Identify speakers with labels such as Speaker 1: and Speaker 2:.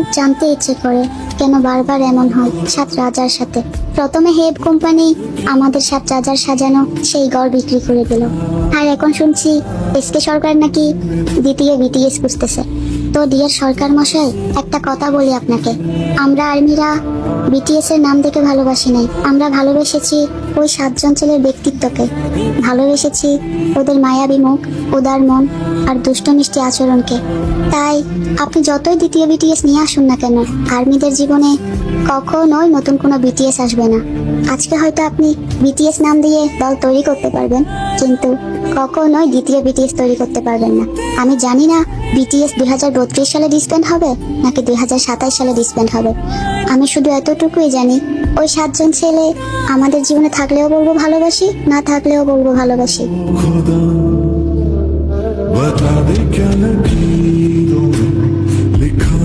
Speaker 1: খুব জানতে ইচ্ছে করে কেন বারবার এমন হয় সাত রাজার সাথে। প্রথমে হেব কোম্পানি আমাদের সাত রাজার সাজানো সেই ঘর বিক্রি করে দিল, আর এখন শুনছি এসকে সরকার নাকি দ্বিতীয় বিটিএস খুঁজতেছে। তো ডিয়ার সরকার মশাই, একটা কথা বলি আপনাকে, আমরা আর্মিরা বিটিএস এর নাম দেখে ভালোবাসি নাই, আমরা ভালোবেসেছি ওই সাতজন ছেলের ব্যক্তিত্বকে, ভালোবেসেছি ওদের মায়াবী মুখ, উদার মন আর দুষ্ট মিষ্টি আচরণকে। তাই আপনি যতই দ্বিতীয় বিটিএস নিয়ে আসুন না কেন, আর্মিদের জীবনে কখনোই নতুন কোনো বিটিএস আসবে না। আজকে হয়তো আপনি বিটিএস নাম দিয়ে দল তৈরি করতে পারবেন, কিন্তু কখনোই দ্বিতীয় বিটিএস তৈরি করতে পারবেন না। আমি জানি না বিটিএস 2032 সালে ডিসব্যান্ড হবে নাকি 2027 সালে ডিসব্যান্ড হবে। আমি শুধু এতটুকুই জানি, ওই সাতজন ছেলে আমাদের জীবনে থাকলেও বলবো ভালোবাসি, না থাকলেও বলবো ভালোবাসি।
Speaker 2: खुदा बता दे क्या लगी